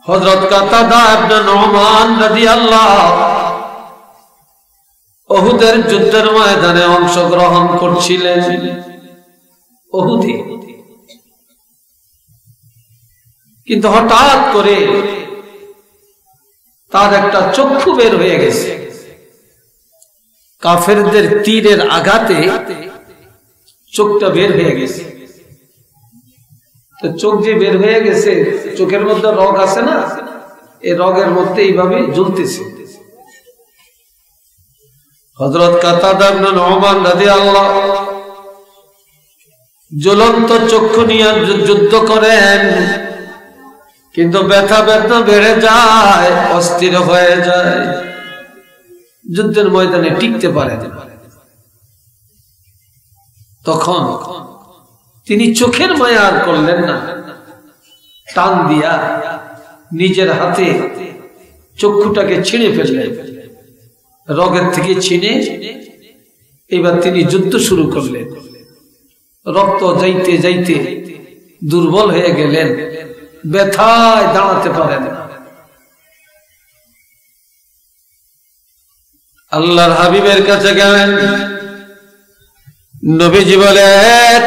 হযরত কাতাদা ইবনে নুমান রাদিয়াল্লাহু উহুদের যুদ্ধের ময়দানে অংশগ্রহণ করছিলেন। উহুদে কিন্তু হঠাৎ করে তার একটা চক্ষু বের হয়ে গেছে। কাফেরদের তীরের আঘাতে চোখটা বের হয়ে গেছে। তো চোখ যে বের হয়ে গেছে, চোখের মধ্যে রগ আছে না, এই রগের মধ্যে এইভাবে জ্বলতেছে। হযরত কাতাদা ইবনে নুমান রাদিয়াল্লাহু জ্বলন্ত চক্ষু নিয়ে যুদ্ধ করেন, কিন্তু ব্যথা বেদনা বেড়ে যায়, অস্থির হয়ে যায়, যুদ্ধের ময়দানে টিকতে পারে না। তখন তিনি চোখের মায়া আর করলেন না, টান দিয়া নিজের হাতে চক্ষুটাকে ছিঁড়ে ফেললেন, রগের থেকে ছিঁড়ে এবার তিনি যুদ্ধ শুরু করলেন। রক্ত যাইতে যাইতে দুর্বল হয়ে গেলেন, ব্যথায় দাঁড়াতে পারেন না। আল্লাহর হাবিবের কাছে গেলেন। নবীজি বলে,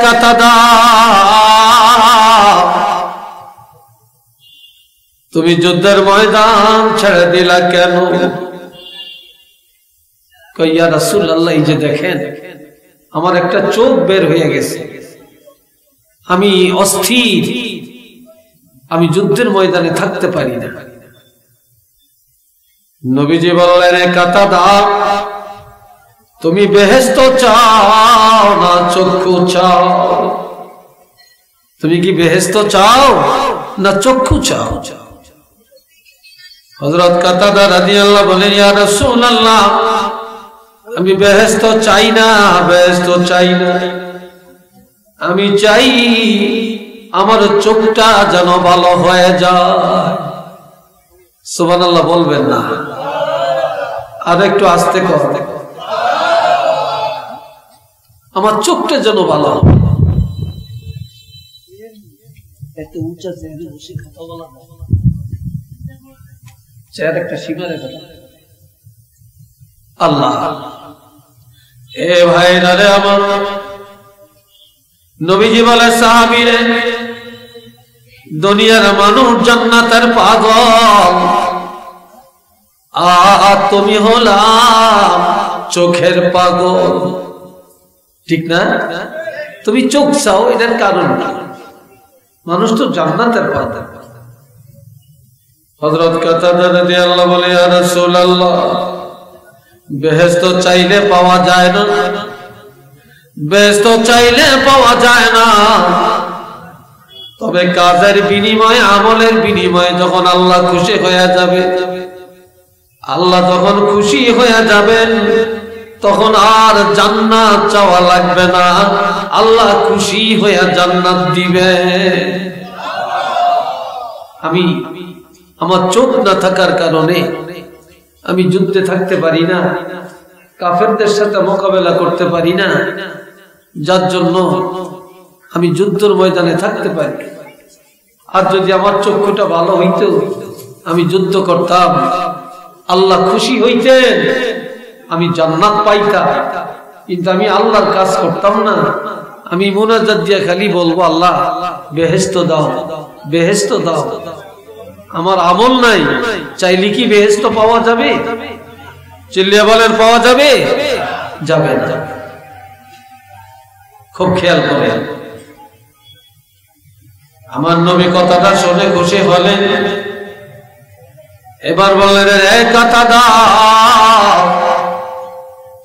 কাতাদা তুমি যুদ্ধের ময়দান ছেড়ে দিলা কেন? কই, ইয়া রাসূলুল্লাহ, এই যে দেখেন আমার একটা চোখ বের হয়ে গেছে, আমি অস্থির, আমি যুদ্ধের ময়দানে থাকতে পারি না। নবীজি বললেন, কাতাদা তুমি বেহেশত চাও না চক্ষু চাও? তুমি কি বেহেশত চাও না চক্ষু চাও? হযরত কাতাদা রাদিয়াল্লাহু বলেন, ইয়া রাসূলুল্লাহ, আমি বেহেশত চাই না, বেহেশত চাই না, আমি চাই আমার চোখটা যেন ভালো হয়ে যায়। সুবহানাল্লাহ বলবেন না? আর একটু আস্তে কর। আমার চোখটা যেন ভালো। আল্লাহ, এ ভাইরা রে আমার, নবীজি বলে, সাহাবীরে, দুনিয়ার মানুষ জান্নাতের পাগল, আর তুমি হলাম চোখের পাগল, ঠিক না? তুমি চোখ চাও, এটার কারণ কি? মানুষ তো জান্নাতের পাগল। হযরত কাতাদা রাদিয়াল্লাহু বলে, ইয়া রাসূলুল্লাহ, বেহেশত চাইলে পাওয়া যায় না, বেহেশত চাইলে পাওয়া যায় না, তবে কাজের বিনিময়ে, আমলের বিনিময়ে যখন আল্লাহ খুশি হয়ে যাবে, আল্লাহ যখন খুশি হয়ে যাবেন, তখন আর জান্নাত চাওয়া লাগবে না, আল্লাহ খুশি হয়ে জান্নাত দিবে। আমি আমার চোখ না থাকার কারণে আমি যুদ্ধে থাকতে পারি না, কাফেরদের সাথে মোকাবেলা করতে পারি না, যার জন্য আমি যুদ্ধের ময়দানে থাকতে পারি। আর যদি আমার চক্ষুটা ভালো হইতো, আমি যুদ্ধ করতাম, আল্লাহ খুশি হইতেন, আমি জান্নাত পাইতাম, কিন্তু আমি আল্লাহর কাজ করতাম না। আমি মুনাজাত দিয়ে খালি বলবো, আল্লাহ বেহেশত দাও, বেহেশত দাও। আমার আমল নাই, চাইলে কি বেহেশত পাওয়া যাবে? চিল্লিয়া বলেন, পাওয়া যাবে? যাবে না। খুব খেয়াল করে। আমার নবী কথাটা শুনে খুশি হলেন। এবার বললেন, এ কাতাদা,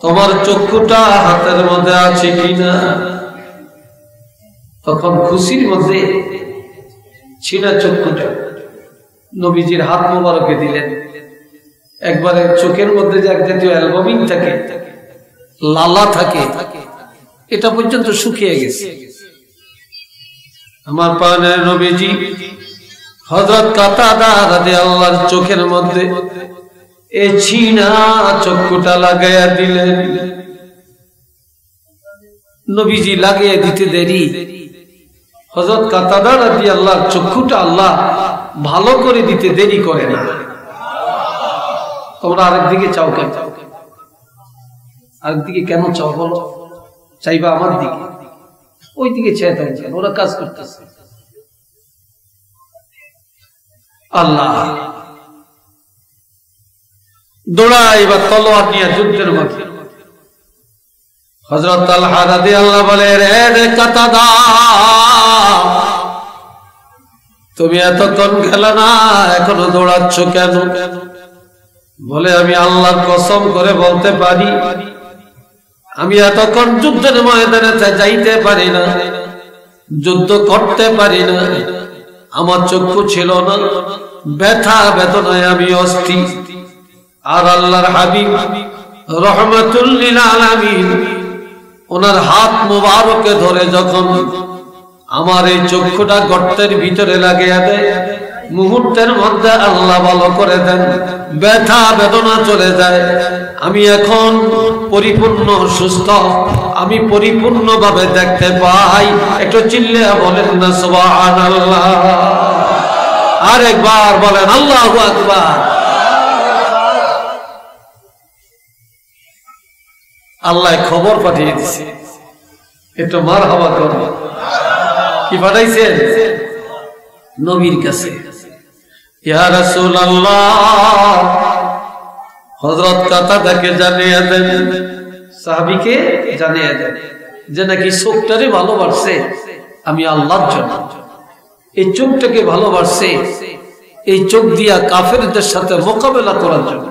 তোমার চক্ষুটা হাতের মধ্যে আছে কিনা? তখন খুশির মধ্যে ছিনা চক্ষুটা নবীজির হাত মোবারকে দিলেন। একবারে চোখের মধ্যে যে এক জাতীয় অ্যালবামিন থাকে, লালা থাকে, এটা পর্যন্ত শুকিয়ে গেছে। আমার প্রাণের নবীজি হযরত কাতাদা রাদিয়াল্লাহু চোখের মধ্যে এই ছিনা চক্ষুটা লাগাইয়া দিলেন। নবীজি লাগিয়ে দিতে দেরি, হযরত কাতাদা রাদিয়াল্লাহু চক্ষুটা আল্লাহ ভালো করে দিতে দেরি করে না। তোমরা আরেকদিকে চাও কেন? আরেকদিকে কেন চাও বলো? চাইবা আমার দিকে, ওই দিকে চেয়ে থাকছেন, ওরা কাজ করতেছে। আল্লাহ দৌড়ায় এবার তলোয়ার নিয়ে যুদ্ধের মাঠে। হযরত তালহা রাদিয়াল্লাহু বলে, রে কাতাদা, তুমি এতক্ষণ খেলা না, এখনো দৌড়াচ্ছ কেন? বলে, আমি আল্লাহর কসম করে বলতে পারি, আমি এতক্ষণ যুদ্ধের ময়দানে যাইতে পারি না, যুদ্ধ করতে পারি না, আমার চক্ষু ছিল না, ব্যথা বেদনায় আমি অস্থির। আর আল্লাহর হাবিব রহমাতুল লিল আলামিন ওনার হাত মুবারকে ধরে যখন আমার এই চক্ষুটা গর্তের ভিতরে লাগিয়ে দেয়, মুহূর্তের মধ্যে আল্লাহ ভালো করে দেন, ব্যথা বেদনা চলে যায়, আমি এখন পরিপূর্ণ সুস্থ, আমি পরিপূর্ণভাবে দেখতে পাই। একটু চিল্লিয়ে বলেন না সুবহানাল্লাহ। আরেকবার বলেন আল্লাহু আকবার। আল্লাহ খবর পাঠিয়ে দিছে, একটু মারহাবা করো। কি পাঠাইছেন? নবীর কাছে। ইয়া রাসূলুল্লাহ, হযরত কাতাদাকে জানিয়ে দেন, সাহাবীকে জানিয়ে দেন যে নাকি চোখটারে ভালোবাসছে আমি আল্লাহর জন্য, এই চোখটাকে ভালোবাসছে এই চোখ দিয়া কাফেরদের সাথে মোকাবেলা করার জন্য,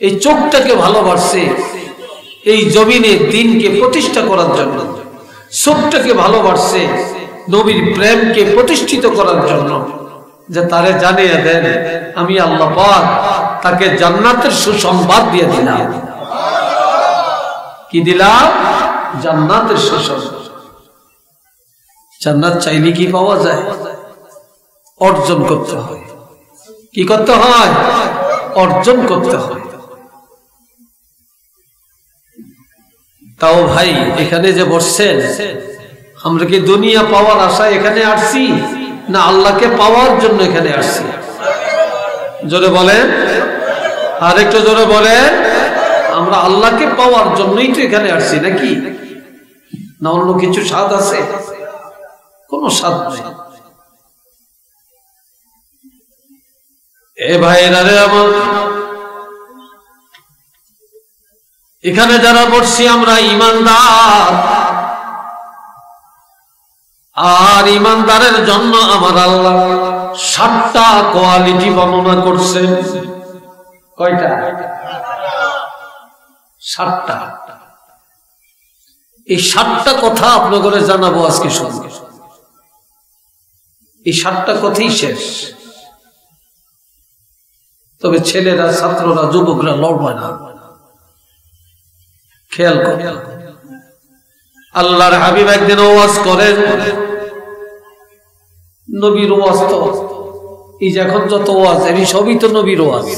এই চোখটাকে ভালোবাসছে এই জমিনে দ্বীনকে প্রতিষ্ঠা করার জন্য, চোখটাকে ভালোবাসছে নবীর প্রেমকে প্রতিষ্ঠিত করার জন্য। যে তারে জানিয়ে দেন আমি আল্লাহ পাক তাকে জান্নাতের সুসংবাদ দিয়ে দিলাম। কি দিলাম? জান্নাতের সুসংবাদ। জান্নাত চাইলে কি পাওয়া যায়? অর্জন করতে হয়। কি করতে হয়? অর্জন করতে হয়। তাও ভাই এখানে যে বসছেন, আমরা কি দুনিয়া পাওয়ার আশায় এখানে আসছি না আল্লাহকে পাওয়ার জন্য এখানে আসছি? জোরে বলেন, আর একটু জোরে বলেন। আমরা আল্লাহকে পাওয়ার জন্যই তো এখানে আসছি, নাকি? না অন্য কিছু স্বাদ আছে? কোনো স্বাদ নেই। এ ভাইরা রে আমার, এখানে যারা বসছি আমরা ইমানদার, আর ইমানদারের জন্য আমার আল্লাহ 7টা কোয়ালিটি বর্ণনা করছেন। কয়টা? 7টা। এই 7টা কথা আপনাদের জানাবো আজকে। শুনবে এই 7টা কথাই শেষ। তবে ছেলেরা, ছাত্ররা, যুবকরা লড়বে না, খেয়াল করে। আল্লাহর হাবিব একদিন ওয়াজ করেন, নবীর ওয়াজ তো এই যে এখন যত ওয়াজ এই সবই তো নবীর ওয়াজ।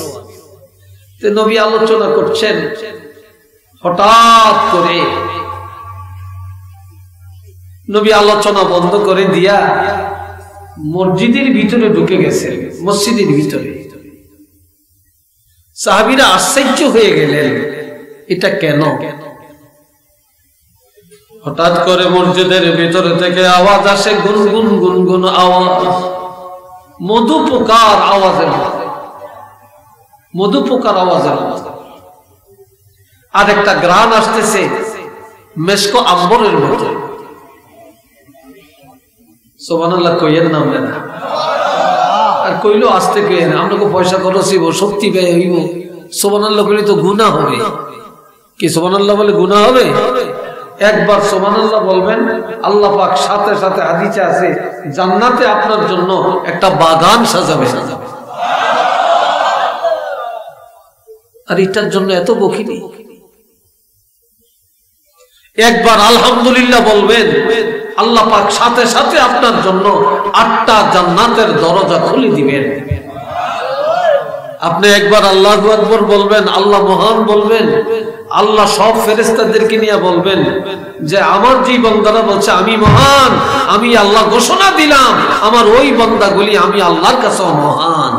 নবী আলোচনা করছেন, হঠাৎ করে নবী আলোচনা বন্ধ করে দিয়া মসজিদের ভিতরে ঢুকে গেছে। মসজিদের ভিতরে সাহাবীরা আশ্চর্য হয়ে গেলেন, এটা কেন? হঠাৎ করে মসজিদের ভিতরে থেকে আওয়াজ আসে, গুনগুন গুনগুন আওয়াজ, মধু পোকার আওয়াজের মতো, মধু পোকার আওয়াজের মতো। আর একটা গ্রান আসতেছে মেশকো আম্বরের মতো। সুবহানাল্লাহ কইয়ের নাম না, আর কইলো আসতে কইয়েন, আমরা পয়সা খরচিব, শক্তি ব্যয় হইব। সুবহানাল্লাহ কইলে তো গুনাহ হবে। কি সুবহানাল্লাহ বলে গুনাহ হবে? একবার সুবহানাল্লাহ বলবেন, আল্লাহ পাক সাথে সাথে হাদিসে আছে জান্নাতে আপনার জন্য একটা বাগান সাজাবে। আর এটার জন্য এত বকিনি। একবার আলহামদুলিল্লাহ বলবেন, আল্লাহ পাক সাথে সাথে আপনার জন্য 8টা জান্নাতের দরজা খুলে দিবেন। আপনি একবার আল্লাহু আকবার বলবেন, আল্লাহ মহান বলবেন, আল্লাহ সব ফেরেশতাদেরকে নিয়ে বলবেন যে আমার যে বান্দারা বলছে আমি মহান, আমি আল্লাহ ঘোষণা দিলাম আমার ওই বান্দাগুলি আমি আল্লাহর কাছে মহান।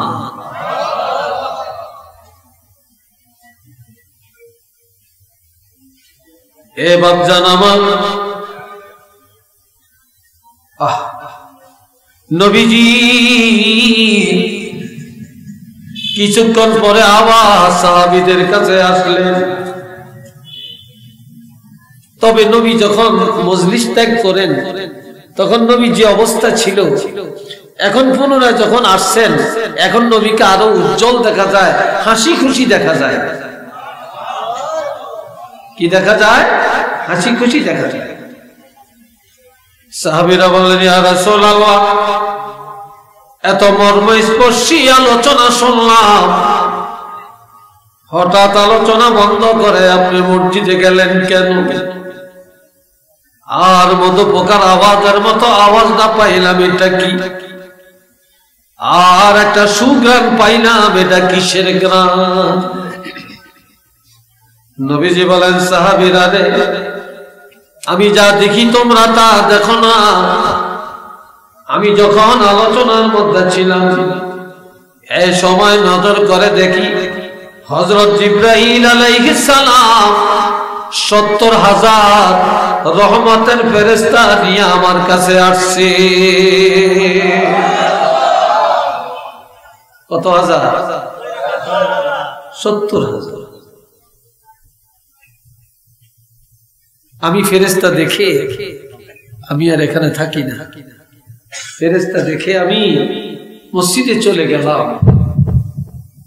এ বাপজান আমার, নবীজি কিছুক্ষণ পরে আবার সাহাবীদের কাছে আসলেন। তবে নবী যখন মজলিস ত্যাগ করেন তখন নবী যে অবস্থা ছিল, এখন পুনরায় যখন আসছেন এখন নবীকে আরো উজ্জ্বল দেখা যায়, হাসি খুশি দেখা যায়। কি দেখা যায়? হাসি খুশি দেখা যায়। সাহাবীরা বললেন, ইয়া রাসূলুল্লাহ, এত মর্মস্পর্শী আলোচনা শুনলাম, হঠাৎ আলোচনা বন্ধ করে আপনি মসজিদে গেলেন কেন? আর মধুপোকার আওয়াজের মতো আওয়াজ না পাইলাম, এটা কি? আর একটা সুগ্রাণ পাইলাম, এটা কিসের গ্রাণ? নবীজি বলেন, সাহাবীরা রে, আমি যা দেখি তোমরা তা দেখো না। আমি যখন আলোচনার মধ্যে ছিলাম এই সময় নজর করে দেখি হযরত জিবরাইল আলাইহিস সালাম ৭০,০০০ রহমতের ফেরেশতা নিয়ে আমার কাছে আসছে। কত হাজার? ৭০,০০০। আমি ফেরেশতা দেখে আমি আর এখানে থাকি না, ফেরেশতা দেখে আমি মসজিদে চলে গেলাম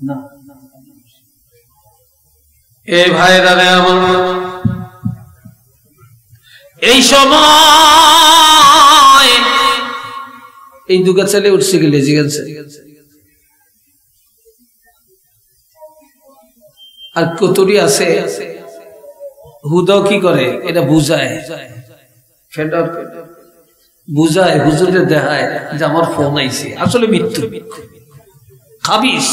না। এই ভাইরা রে আমার, এই সময় এই দুগা ছেলে উঠছে গেলে জিজ্ঞাসা, আর কতরি আছে হুদাও কি করে, এটা বুঝায়, বুঝায়, হুজুরে দেখায় যে আমার ফোন আইছে, আসলে মৃত্যু খাবিস।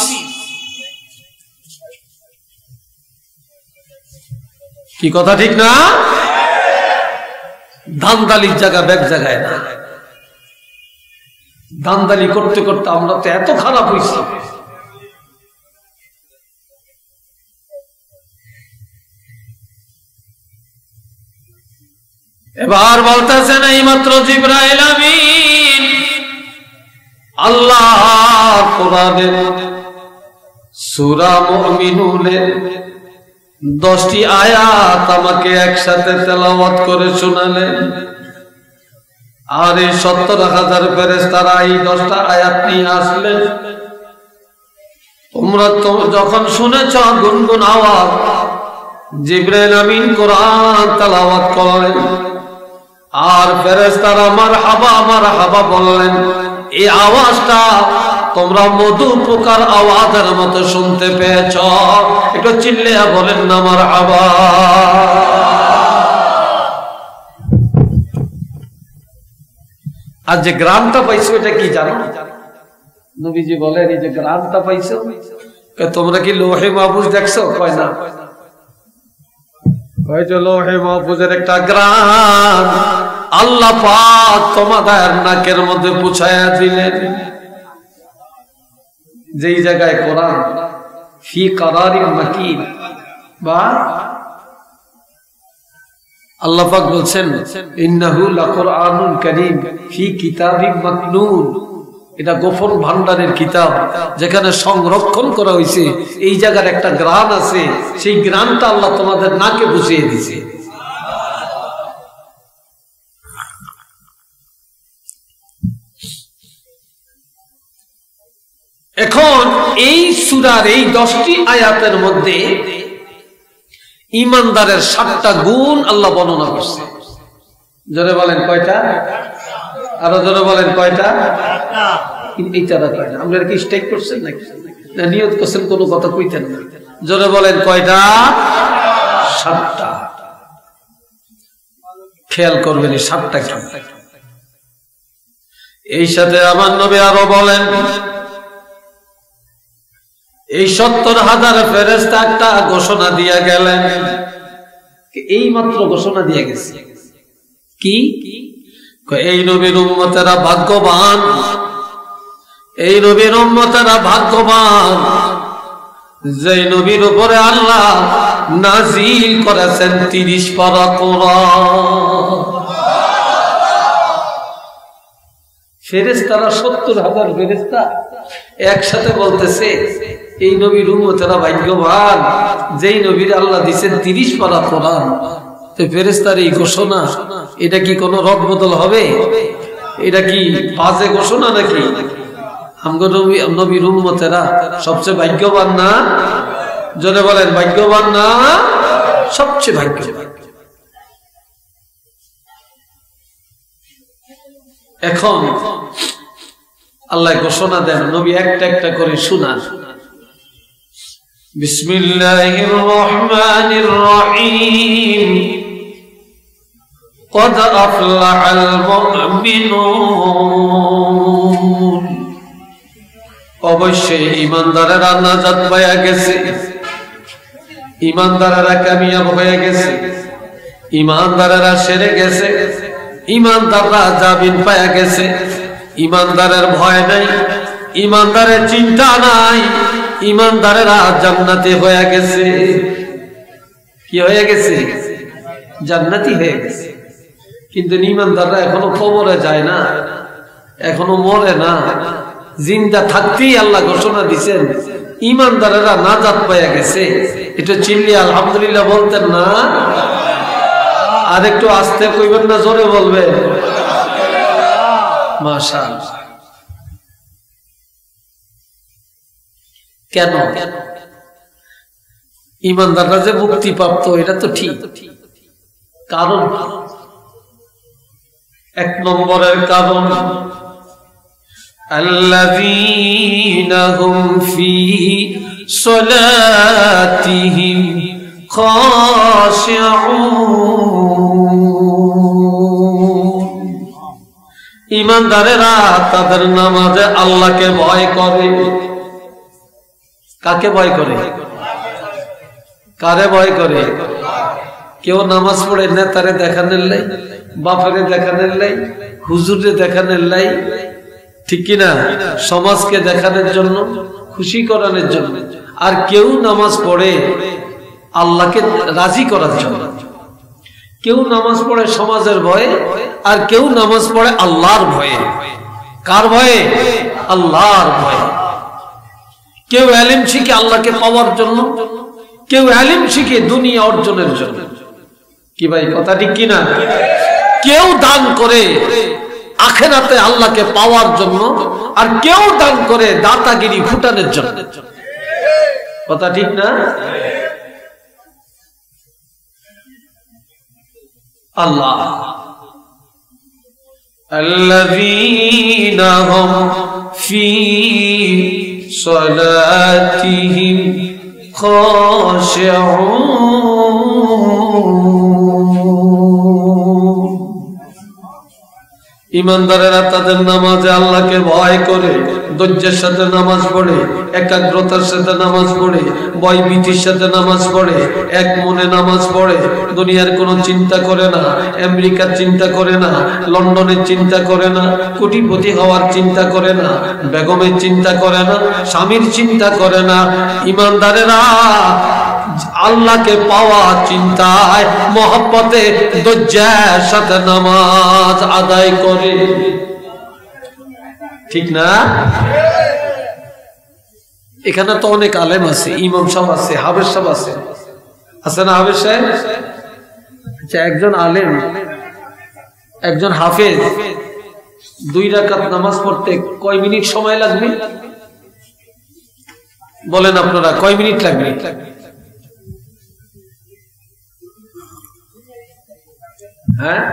কি কথা ঠিক না? ধান্দালির জায়গা ব্যাগ জায়গায় না। ধান্দালি করতে করতে আমরা তো এত খারাপ হয়েছি। এবার বলতেছেন, এই মাত্র জিবরাইল আমিন আল্লাহ কোরআনের সূরা মুমিনুনের 10টি আয়াত আমাকে একসাথে তেলাওয়াত করে শোনালেন। আর এই ৭০,০০০ ফেরেশতারা এই 10টা আয়াত নিয়ে আসলেন। তোমরা তো যখন শুনেছ গুনগুন আওয়াজ জিবরাইল আমিন কোরআন তেলাওয়াত করলেন, আর ফেরেশতারা মারহাবা মারহাবা বললেন, এই আওয়াজটা তোমরা মধু পোকার আওয়াজের মতো শুনতে পেয়েছ? একটু চিল্লিয়া বলেন না মারহাবা। আর যে গ্রামটা পাইছো এটা কি জানো? নবীজি বলেন, এই যে গ্রামটা পাইছো, তোমরা কি লোহে মাহফুজ দেখছো? কয় না। লোহে মাহফুজের একটা গ্রাম আল্লাহ পাক তোমাদের নাকের মধ্যে পৌঁছায়া দিলেন। যেই জায়গায় কোরআন ফি কারারিন মাকিন, বা আল্লাহ পাক বলছেন ইন্নাহু লাকুরআনুন কারীম ফি কিতাবিম মাকনুন, এটা গোপন ভান্ডারের কিতাব যেখানে সংরক্ষণ করা হয়েছে। এই জায়গার একটা গ্রান আছে, সেই গ্রানটা আল্লাহ তোমাদের নাকে বুঝিয়ে দিছে। এখন এই সূরার এই 10টি আয়াতের মধ্যে ঈমানদারের 7টা গুণ আল্লাহ বর্ণনা করছে। জোরে বলেন কয়টা? আরো জোরে বলেন কয়টা? আমরা কি স্ট্রাইক করছেন নাকি না নিয়ত করছেন কোনো কথা কইতেন না? জোরে বলেন কয়টা? 7টা। খেয়াল করবেন 7টা কি। এই সাথে আমার নবী আরো বলেন, এই 70,000 ফেরেশতা একটা ঘোষণা দিয়া গেলেন, এই মাত্র ঘোষণা দিয়ে গেছে কি, এই নবীর উম্মতেরা ভাগ্যবান, এই নবীর উম্মতেরা ভাগ্যবান যে নবীর উপরে আল্লাহ নাজিল করেছেন 30 পারা কোরআন। ফেরেশতারা 70,000 ফেরেশতা একসাথে বলতেছে এই নবীর উম্মতেরা ভাগ্যবান যেই নবীর আল্লাহ দিয়েছেন 30 পারা কোরআন। তো ফেরেশতার এই ঘোষণা, এটা কি কোনো রদ বদল হবে? এটা কি বাজে ঘোষণা নাকি? আমগো নবীর উম্মতেরা সবচেয়ে ভাগ্যবান না? জোরে বলেন, ভাগ্যবান না? সবচেয়ে ভাগ্যবান। এখন আল্লাহ ঘোষণা দেন, নবী একটা একটা করে শুনান। বিসমিল্লাহির রহমানির রহিম, قد أفلح المؤمنون। অবশ্যই ঈমানদারেরা নাজাত পায়া গেছে, ঈমানদারেরা কামিয়াব হয়ে গেছে, ঈমানদারেরা সেরে গেছে, ঈমানদাররা জামিন পায়া গেছে। ঈমানদারের ভয় নাই, ঈমানদারের চিন্তা নাই, ঈমানদারেরা জান্নাতি হয়ে গেছে। কি হয়ে গেছে? জান্নাতি হয়ে গেছে। কিন্তু ঈমানদাররা এখনো কবরে যায় না, এখনো মরে না, জিন্দা থাকতেই আল্লাহ ঘোষণা দিচ্ছেন ঈমানদারেরা নাজাত পায়া গেছে। এটা চিল্লিয়ে আলহামদুলিল্লাহ বলতেন না? আর একটু আস্তে কইবেন না, জোরে বলবেন? মাশাআল্লাহ। কেন? ঈমানদাররা যে মুক্তি প্রাপ্ত এটা তো ঠিক, কারণ এক নম্বরের কারণ আল্লাযীনা হুম ফী সলাতিহিম খাশিউন। ঈমানদারেরা তাদের নামাজে আল্লাহকে ভয় করে। কাকে ভয় করে? কারে ভয় করে? কেউ নামাজ পড়ে নেতারে দেখানোর লাই, বাপেরে দেখানোর লাই, হুজুরে দেখানোর লাই, ঠিক কিনা? সমাজকে দেখানোর জন্য, খুশি করানোর জন্য। আর কেউ নামাজ পড়ে আল্লাহকে রাজি করার জন্য। কেউ নামাজ পড়ে সমাজের ভয়ে, আর কেউ নামাজ পড়ে আল্লাহর ভয়ে। কার ভয়ে? আল্লাহর ভয়ে। কেউ ইলম শিখে আল্লাহকে পাওয়ার জন্য, কেউ ইলম শিখে দুনিয়া অর্জনের জন্য। কি ভাই, কথা ঠিক কিনা? কেউ দান করে আখিরাতে আল্লাহকে পাওয়ার জন্য, আর কেউ দান করে দাতাগিরি ফুটানোর জন্য। কথা ঠিক না? আল্লাহ আল্লাযীনা হুম ফী সলাতিহিম খাশিউন। ঈমানদারেরা তাদের নামাজে আল্লাহকে ভয় করে, ধৈর্যের সাথে নামাজ পড়ে, একাগ্রতার সাথে নামাজ পড়ে, ভয়ভীতির সাথে নামাজ পড়ে, এক মনে নামাজ পড়ে। দুনিয়ার কোনো চিন্তা করে না, আমেরিকার চিন্তা করে না, লন্ডনের চিন্তা করে না, কোটিপতি হওয়ার চিন্তা করে না, বেগমের চিন্তা করে না, স্বামীর চিন্তা করে না। ঈমানদারেরা আল্লাহকে পাওয়া চিন্তায়, মহব্বতে, ধৈর্যের সাথে নামাজ আদায় করে। ঠিক না? এখানে তো অনেক আলেম আছে, ইমাম সাহেব আছে, হাফেজ সাহেব আছে, আছে না হাফেজ সাহেব? আচ্ছা, একজন আলেম, একজন হাফেজ 2 রাকাত নামাজ পড়তে কয় মিনিট সময় লাগবে? বলেন আপনারা, কয় মিনিট লাগবে? হ্যাঁ,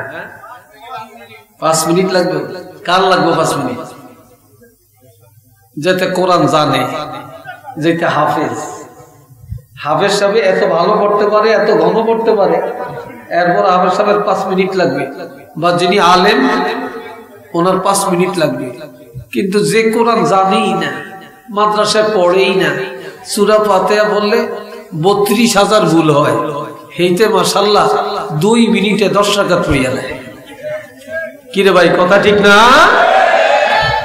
5 মিনিট লাগবে। কার লাগবে 5 মিনিট? যেতে কোরআন জানে, যেতে হাফেজ। হাফেজ সাহেব এত ভালো পড়তে পারে, এত ঘন পড়তে পারে, এরপর হাফেজ সাহেবের 5 মিনিট লাগবে। বা যিনি আলেম, ওনার 5 মিনিট লাগবে। কিন্তু যে কোরআন জানেই না, মাদ্রাসায় পড়েই না, সূরা ফাতিহা বললে ৩২,০০০ ভুল হয়, হেইতে মাশাআল্লাহ 2 মিনিটে 10 রাকাত পড়িয়া দেয়। কিরে ভাই কথা ঠিক না?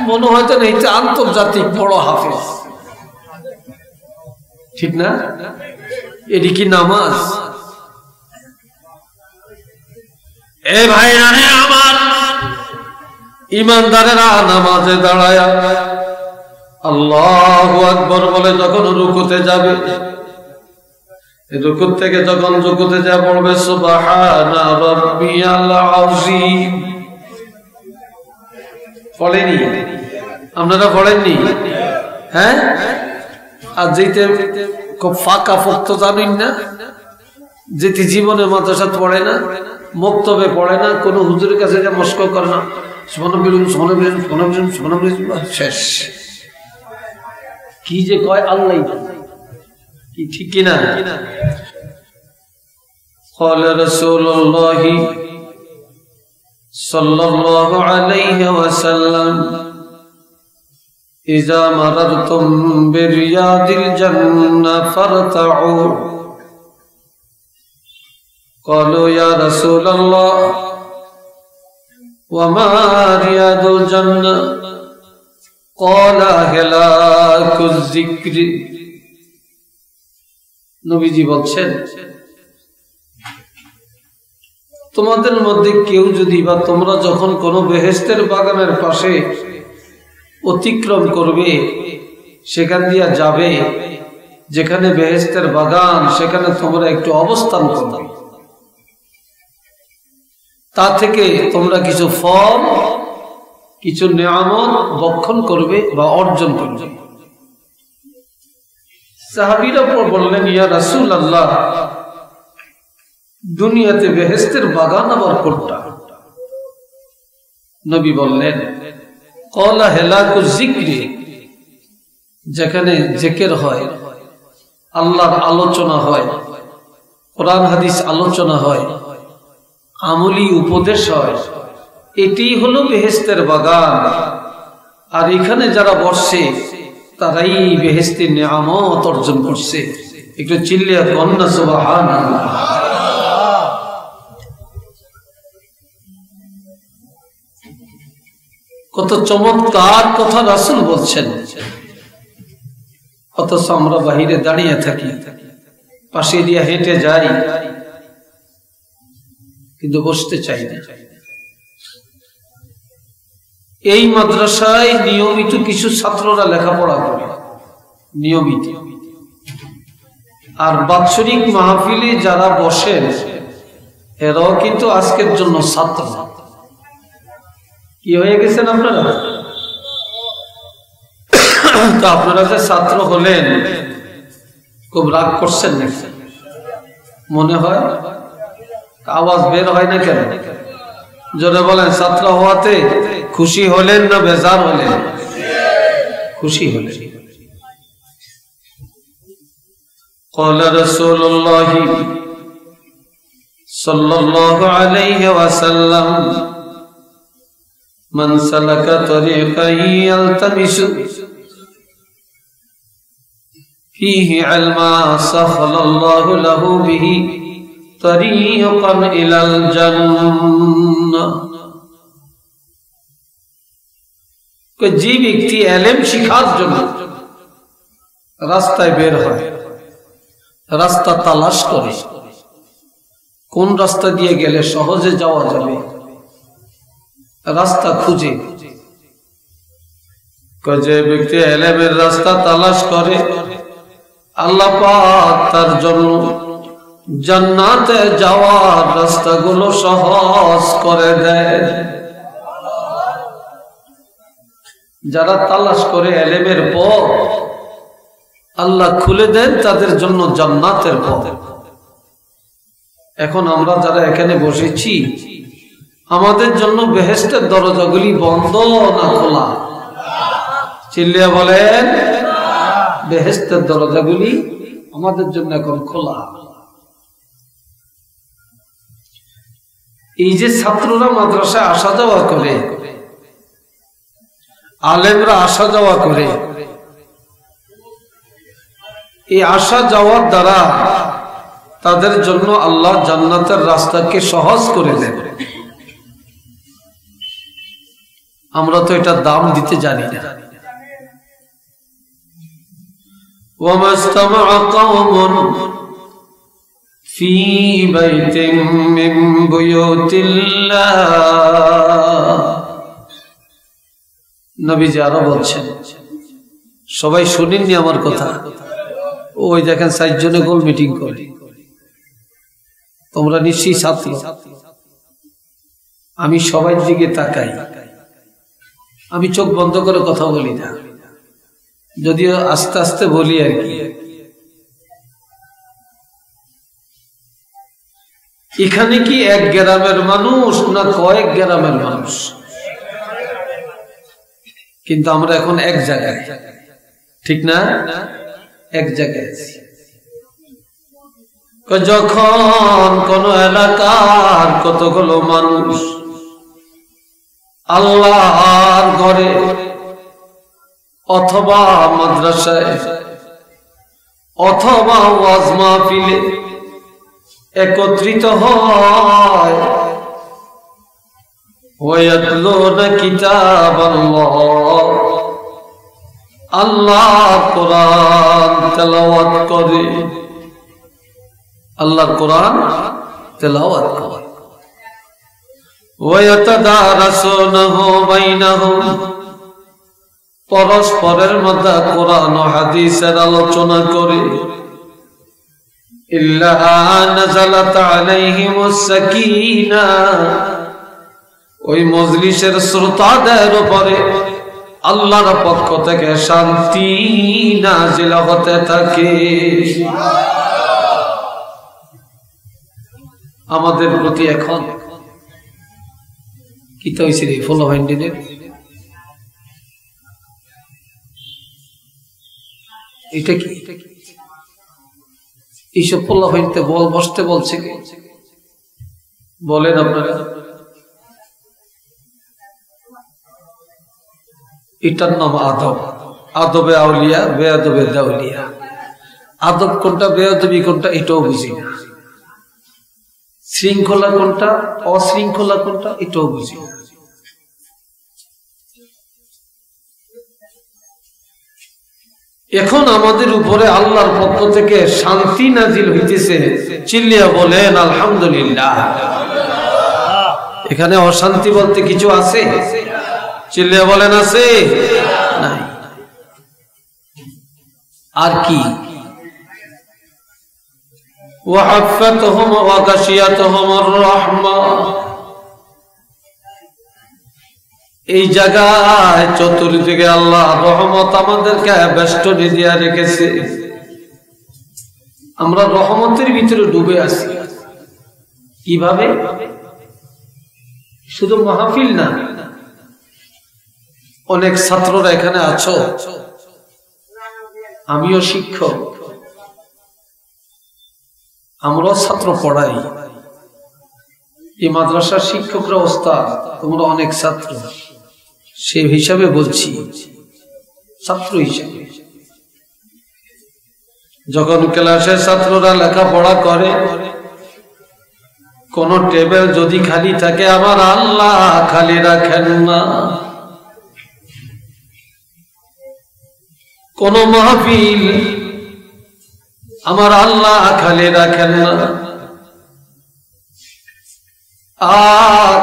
মনে হয়তো না এটা আন্তর্জাতিক বড় হাফেজ, ঠিক না? এটি কি নামাজ? এ ভাই রানে আমার ইমানদারেরা নামাজে দাঁড়ায়া আল্লাহু আকবার বলে যখন রুকুতে যাবে, রুকু থেকে যখন রুকুতে যা পড়বে সুবহানা রাব্বিয়াল আযীম, পড়েনি? আপনারা পড়েননি? হ্যাঁ, আর যেতে খুব ফাঁকা ফক্ত জানেন না, যেটি জীবনে মাদ্রাসা পড়ে না, মক্তবে পড়ে না, কোন হুজুরের কাছে যা মস্ক করে না, শেষ। কি যে কয় আল্লাহ, কি ঠিক কিনা? قال رسول الله صلى الله عليه وسلم إذا مررتم برياض الجنة فارتعوا قالوا يا رسول الله وما رياض الجنة قال هلاك الذكر। নবীজি বলছেন, তোমাদের মধ্যে কেউ যদি বা তোমরা যখন কোনো বেহেশতের বাগানের পাশে অতিক্রম করবে, সেখান দিয়ে যাবে যেখানে বেহেশতের বাগান, সেখানে তোমরা একটু অবস্থান করবে, তা থেকে তোমরা কিছু ফল, কিছু নিয়ামত ভক্ষণ করবে বা অর্জন করবে। সাহাবীরা বললেন, ইয়া রাসূলুল্লাহ, দুনিয়াতে বেহেশতের বাগান আবার কোনটা? নবী বললেন, ক্বালা হিলাকুয যিকরি, যেখানে জিকির হয়, আল্লাহর আলোচনা হয়, কোরআন হাদিস আলোচনা হয়, আমলি উপদেশ হয়, এটাই হলো বেহেশতের বাগান। আর এখানে যারা বসে তারাই বেহেশতের নিয়ামত অর্জন করছে। একটু চিল্লিয়া কন্যা সুবহানাল্লাহ। কত চমৎকার কথা রাসূল বলছেন, অথচ আমরা বাহিরে দাঁড়িয়ে থাকি, পাশে দিয়ে হেঁটে যাই, কিন্তু বসতে চাই না। এই মাদ্রাসায় নিয়মিত কিছু ছাত্ররা লেখাপড়া করে নিয়মিত, আর বাৎসরিক মাহফিলে যারা বসেন এরাও কিন্তু আজকের জন্য ছাত্র। কি হয়ে গেছেন আপনারা? তো আপনারা যে ছাত্র হলেন, খুব রাগ করছেন না? মনে হয় আওয়াজ বের হয় না কেন? জোরে বলেন, ছাত্র হওয়াতে খুশি হলেন না বেজার হলেন? খুশি হলেন। قال رسول الله صلى الله عليه وسلم من سلك طريقا يلتمس فيه علما سهل الله له به طريقا إلى الجنة। যে ব্যক্তি ইলম শিখার জন্য রাস্তায় বের হয়, রাস্তা তালাশ করে, কোন রাস্তা দিয়ে গেলে সহজে যাওয়া যাবে, রাস্তা খুঁজে, যে ব্যক্তি ইলমের রাস্তা তালাশ করে, আল্লাহ পাক তার জন্য জান্নাতে যাওয়ার রাস্তাগুলো সহজ করে দেয়। যারা তালাশ করে ইলমের পথ, আল্লাহ খুলে দেন তাদের জন্য জান্নাতের পথ। এখন আমরা যারা এখানে বসেছি, আমাদের জন্য বেহেশতের দরজাগুলি বন্ধ না খোলা? চিল্লিয়া বলেন, বেহেশতের দরজাগুলি আমাদের জন্য এখন খোলা। এই যে ছাত্ররা মাদ্রাসায় আসা যাওয়া করে, আলেমরা আসা যাওয়া করে, এই আসা যাওয়ার দ্বারা তাদের জন্য আল্লাহ জান্নাতের রাস্তাকে সহজ করে দেন। আমরা তো এটা দাম দিতে জানি না। وَمَا اسْتَمَعَ قَوْمٌ فِي بَيْتٍ مِّن بُيُوتِ اللَّهِ নবীজি আরো বলছেন, সবাই শুনেননি আমার কথা? ওই দেখেন ৬০ জনে গোল মিটিং করে। তোমরা নিশ্চয়ই ছাত্র। আমি সবাই দিকে তাকাই, আমি চোখ বন্ধ করে কথা বলি না, যদিও আস্তে আস্তে বলি আর কি। এখানে কি এক গ্রামের মানুষ না কয়েক গ্রামের মানুষ? কিন্তু আমরা এখন এক জায়গায়, ঠিক না? এক জায়গায় যখন কোন এলাকার কতগুলো মানুষ আল্লাহর ঘরে অথবা মাদ্রাসায় অথবা ওয়াজ মাহফিলে একত্রিত হয়, ওয়ায়াতলুনা কিতাবাল্লাহ, আল্লাহর কোরআন তেলাওয়াত করে, আল্লাহর কোরআন তেলাওয়াত করে, ওয়ায়াতাদারাসুনাহু বাইনাহুম, পরস্পরের মধ্যে কোরআন ও হাদিসের আলোচনা করে, ইল্লা নাযালাত আলাইহিমুস সাকিনাহ, ওই মজলিসের শ্রোতাদের উপরে আল্লাহর পক্ষ থেকে শান্তি নাযিল হতে থাকে। আমাদের প্রতি এখন কি তো হয়েছে ফলো হ্যান্ডেলের এটা কি? এইসব পোলা হইতে বসতে বলছে কি? বলেন আপনারা। এটার নাম আদব। আদবে আউলিয়া, বেয়াদবে দাউলিয়া। আদব কোনটা, বেয়াদবি কোনটা, এটাও বুঝি না। শৃঙ্খলা কোনটা, অশৃঙ্খলা কোনটা, এটাও বুঝি না। এখন আমাদের উপরে আল্লাহর পক্ষ থেকে শান্তি নাজিল হইতেছে, চিল্লিয়া বলেন আলহামদুলিল্লাহ। এখানে অশান্তি বলতে কিছু আছে? চিল্লিয়া বলেন আছে? নাই। আর কি? ওয়াহাফাতহুম ওয়া গাশিয়াতহুমুর রাহমা, এই জায়গায় চতুর্দিকে আল্লাহ রহমত আমাদেরকে বেষ্টনী দিয়া রেখেছে। আমরা রহমতের ভিতরে ডুবে আছি। কিভাবে? শুধু মাহফিল না, অনেক ছাত্ররা এখানে আছো, আমিও শিক্ষক, আমরাও ছাত্র পড়াই। এই মাদ্রাসার শিক্ষকরা ওস্তাদ, তোমরা অনেক ছাত্র, সে হিসাবে বলছি, ছাত্র হিসাবে। যখন ক্লাসে ছাত্ররা লেখাপড়া করে, কোন টেবিল যদি খালি থাকে, আমার আল্লাহ খালি রাখেন না। কোন মাহফিল আমার আল্লাহ খালি রাখেন না। আর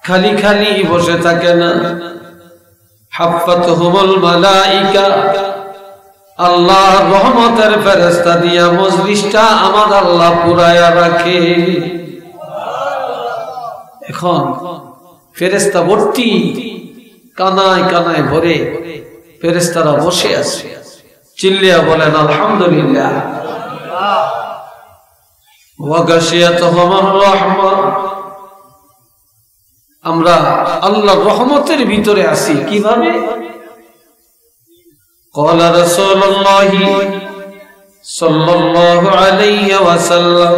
খালি খালি বসে থাকে না। হাফাতহুমুল মালাইকা, আল্লাহর রহমতের ফেরেশতা দিয়া মজলিসটা আমার আল্লাহ পুরায়া রাখে। এখন ফেরেশতা ভর্তি, কানায় কানায় ভরে ফেরেশতারা বসে আছে। চিল্লিয়া বলেন আলহামদুলিল্লাহ। ওয়া গাশিয়াতহুমুর রাহমা, আমরা আল্লাহর রহমতের ভিতরে আছি। কিভাবে? قال رسول الله صلى الله عليه وسلم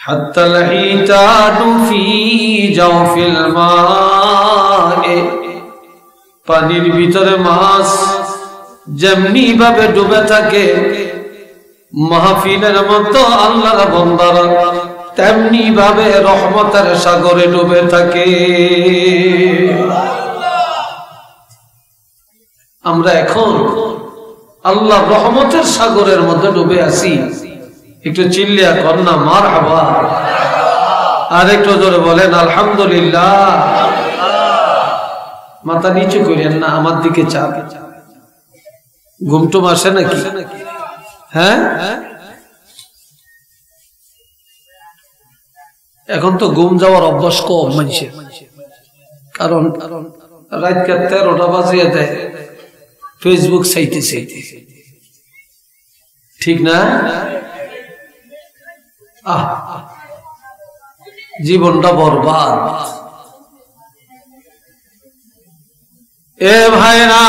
حتى الحيتان في جوف الماء, পানির ভিতরে মাছ যেমনি ভাবে ডুবে থাকে মাহফিলের মতো আল্লাহর বান্দারা তেমনি ভাবে রহমতের সাগরে ডুবে থাকে। আমরা এখন আল্লাহর রহমতের সাগরের মধ্যে ডুবে আছি। একটু চিল্লিয়া কন্যা মারহাবা, আর একটু জোরে বলেন আলহামদুলিল্লাহ। মাথা নিচু করেন না, আমার দিকে চাপ। ঘুমটুম আসে নাকি? হ্যাঁ, এখন তো ঘুম যাওয়ার অভ্যাস কম মানুষের, কারণ রাত 13টা বাজিয়ে দেয় ফেসবুক চাইতে চাইতে, ঠিক না? জীবনটা বরবাদ। এ ভাইরা